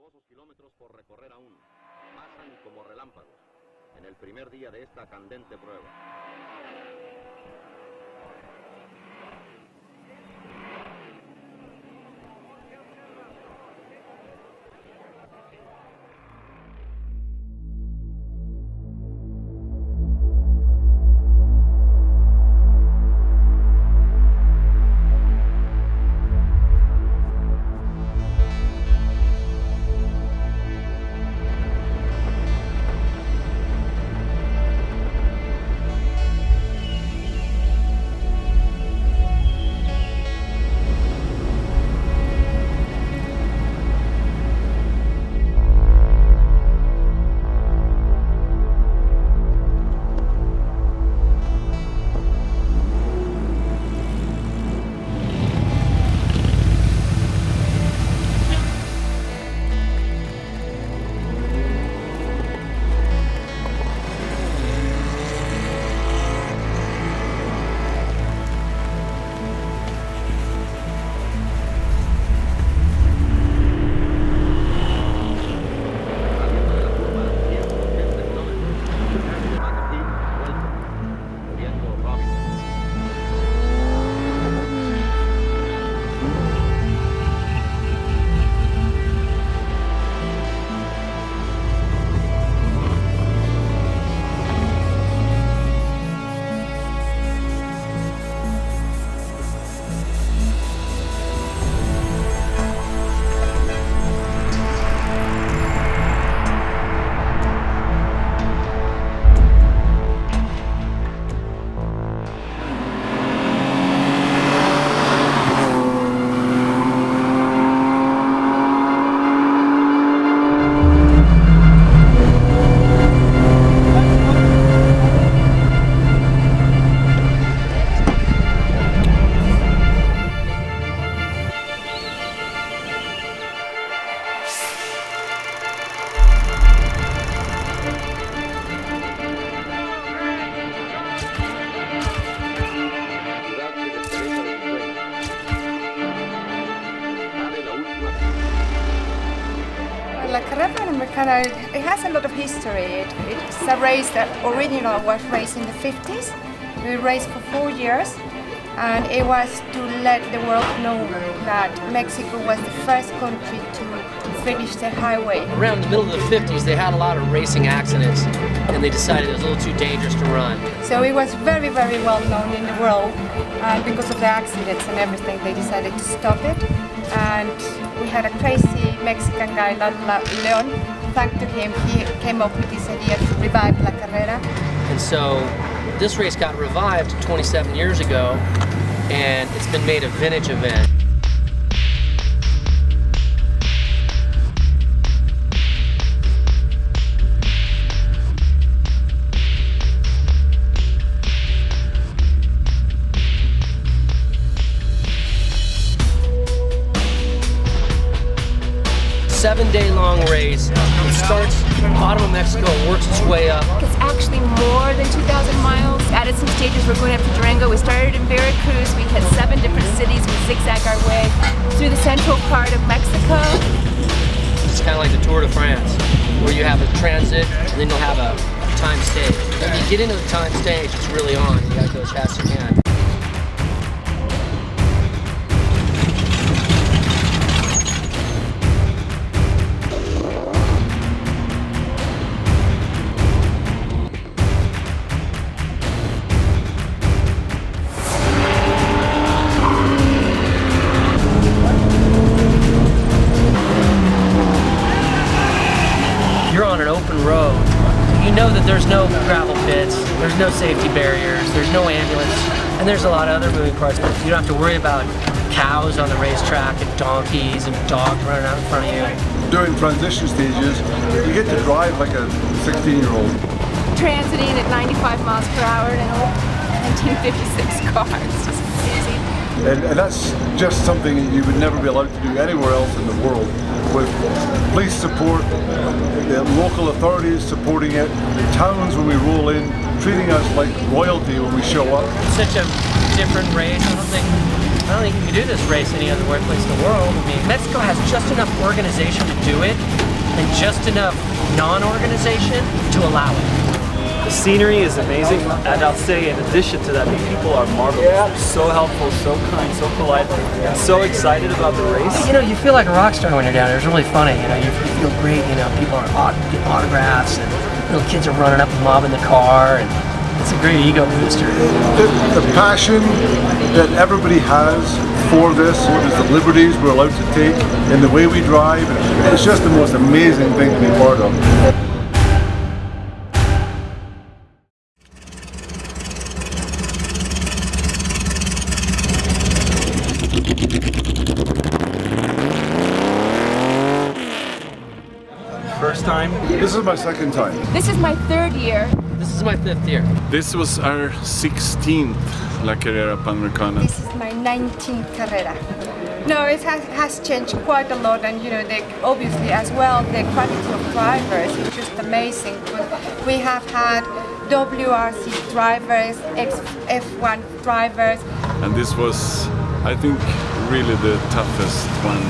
Sinuosos kilómetros por recorrer aún. Pasan como relámpagos en el primer día de esta candente prueba. La Carrera Panamericana, it has a lot of history. It's a race that originally was raced in the 50s. We raced for 4 years, and it was to let the world know that Mexico was the first country to finish the highway. Around the middle of the 50s, they had a lot of racing accidents, and they decided it was a little too dangerous to run. So it was very, very well known in the world, and because of the accidents and everything, they decided to stop it. And we had a crazy Mexican guy, Leon. Thanks to him, he came up with this idea to revive La Carrera. And so this race got revived 27 years ago, and it's been made a vintage event. Seven-day-long race. It starts bottom of Mexico and works its way up. It's actually more than 2,000 miles. Added some stages. We're going up to Durango. We started in Veracruz. We hit 7 different cities. We zigzag our way through the central part of Mexico. It's kind of like the Tour de France, where you have a transit and then you'll have a time stage. When you get into the time stage, it's really on. You gotta go as fast as you can. You're on an open road. You know that there's no gravel pits, there's no safety barriers, there's no ambulance, and there's a lot of other moving parts. But you don't have to worry about cows on the racetrack and donkeys and dogs running out in front of you. During transition stages, you get to drive like a 16-year-old. Transiting at 95 miles per hour in an old 1956 car. It's just crazy. And that's just something that you would never be allowed to do anywhere else in the world. With police support, local authorities supporting it, towns when we roll in, treating us like royalty when we show up. It's such a different race. I don't don't think you can do this race any other place in the world. I mean, Mexico has just enough organization to do it, and just enough non-organization to allow it. The scenery is amazing, and I'll say in addition to that, the people are marvelous. They're so helpful, so kind, so polite, and so excited about the race. You know, you feel like a rock star when you're down there. It's really funny, you know, you feel great, you know, people are getting autographs, and little kids are running up and mobbing the car, and it's a great ego booster. The passion that everybody has for this, the liberties we're allowed to take, and the way we drive, it's just the most amazing thing to be part of. First time? This is my second time. This is my third year. This is my 5th year. This was our 16th La Carrera Panamericana. This is my 19th Carrera. No, it has changed quite a lot, and you know, obviously as well, the quality of drivers is just amazing. We have had WRC drivers, F1 drivers. And this was, I think, really the toughest one.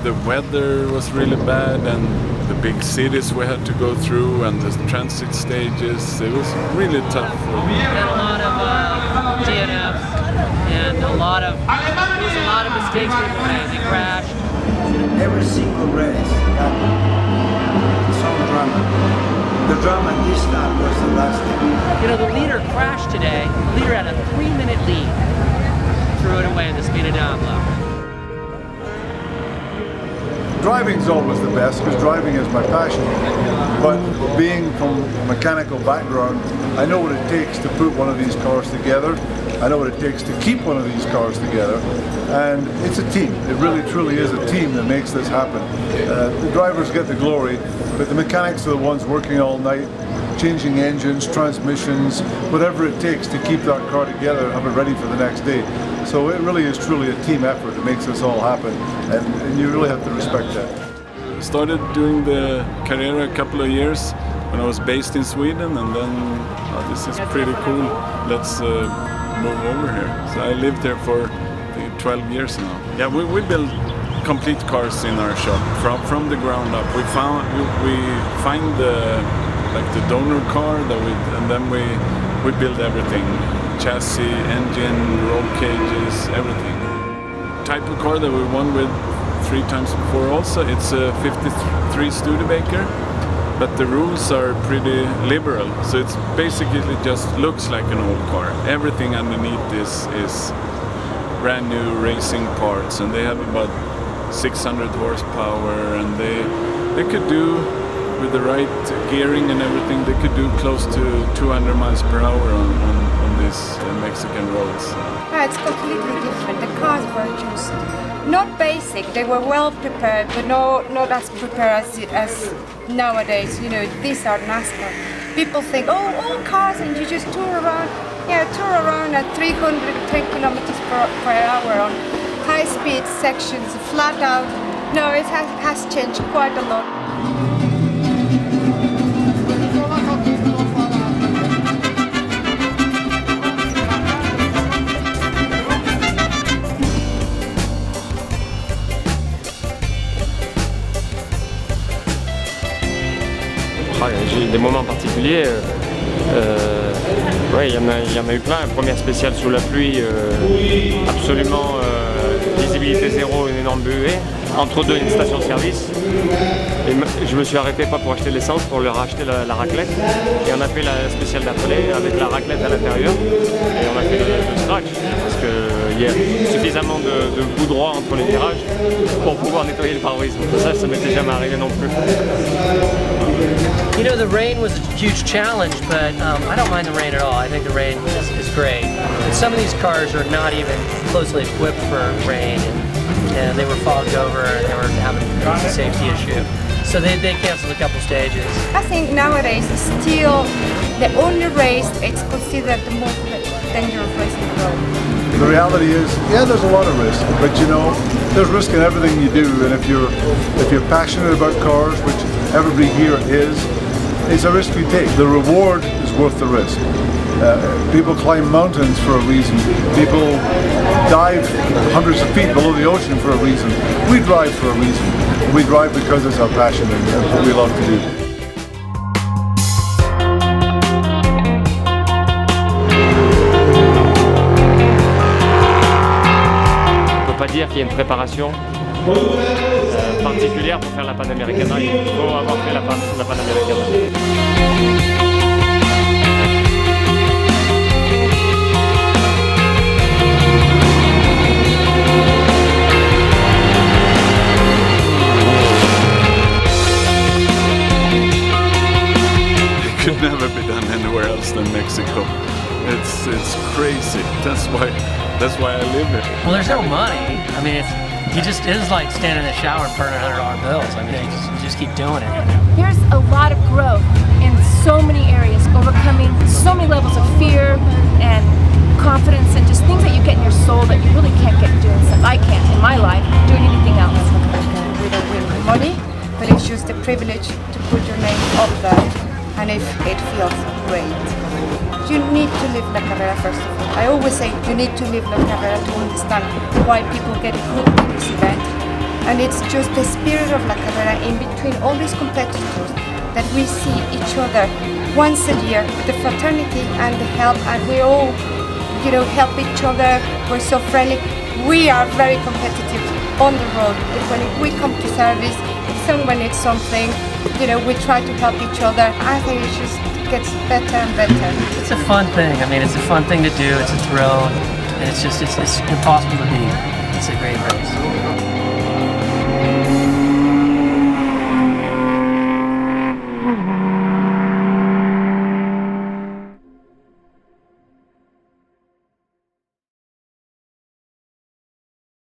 The weather was really bad, and the big cities we had to go through, and the transit stages. It was really tough. We had a lot of DNFs, and there was a lot of mistakes people made. They crashed. Every single race got some drama. The drama this time was the last thing. You know, the leader crashed today. The leader had a 3-minute lead. Threw it away in the speed of down low. Driving's always the best, because driving is my passion. But being from a mechanical background, I know what it takes to put one of these cars together. I know what it takes to keep one of these cars together. And it's a team. It really truly is a team that makes this happen. The drivers get the glory, but the mechanics are the ones working all night, changing engines, transmissions, whatever it takes to keep that car together and have it ready for the next day. So it really is truly a team effort that makes this all happen, and you really have to respect that. I started doing the Carrera a couple of years when I was based in Sweden, and then this is pretty cool. Let's move over here. So I lived here for 12 years now. Yeah, we build complete cars in our shop from the ground up. We find the donor car and then we build everything. Chassis, engine, roll cages, everything. Type of car that we won with 3 times before also, it's a 53 Studebaker, but the rules are pretty liberal, so it's basically just looks like an old car. Everything underneath is brand new racing parts, and they have about 600 horsepower, and they could do, with the right gearing and everything, they could do close to 200 miles per hour on these Mexican roads. No, it's completely different. The cars were just not basic. They were well prepared, but not as prepared as nowadays. You know, these are NASCAR. People think, oh, all cars, and you just tour around. Yeah, tour around at 310 kilometers per hour on high-speed sections, flat out. No, it has changed quite a lot. J'ai des moments particuliers. Ouais, il y en a eu plein. Première spéciale sous la pluie, absolument visibilité zéro, une énorme buée. Entre deux, une station-service. Et je me suis arrêté pas pour acheter l'essence, pour leur acheter la raclette. Et on a fait la spéciale d'après avec la raclette à l'intérieur. Et on a fait le scratch parce qu'il y a suffisamment de bout droit entre les virages pour pouvoir nettoyer le pare-brise. Ça m'était jamais arrivé non plus. You know, the rain was a huge challenge, but I don't mind the rain at all. I think the rain is great. And some of these cars are not even closely equipped for rain, and they were fogged over and they were having a safety issue. So they canceled a couple stages. I think nowadays still the only race it's considered the most dangerous race in the world. The reality is, yeah, there's a lot of risk, but you know, there's risk in everything you do, and if you're passionate about cars, which everybody here is, it's a risk you take. The reward is worth the risk. People climb mountains for a reason. People dive hundreds of feet below the ocean for a reason. We drive for a reason. We drive because it's our passion and what we love to do. On peut pas dire qu'il y a une préparation particulière pour faire la Panamericana. Il faut avoir fait la Panamericana. Could never be done anywhere else than Mexico. It's crazy. That's why I live here. Well, there's no money. I mean, it is like standing in the shower and burning $100 bills. I mean, you just keep doing it. There's a lot of growth in so many areas, overcoming so many levels of fear and confidence and just things that you get in your soul that you really can't get doing stuff. I can't in my life doing anything else. We don't win money, but it's just a privilege to put your name up there, and it feels great. You need to live La Carrera first of all. I always say you need to live La Carrera to understand why people get hooked in this event. And it's just the spirit of La Carrera in between all these competitors that we see each other once a year, the fraternity and the help, and we all, help each other. We're so friendly. We are very competitive on the road. But when we come to service, if someone needs something, we try to help each other. I think it just gets better and better. It's a fun thing. I mean, it's a fun thing to do. It's a thrill, and it's impossible to beat. It's a great race.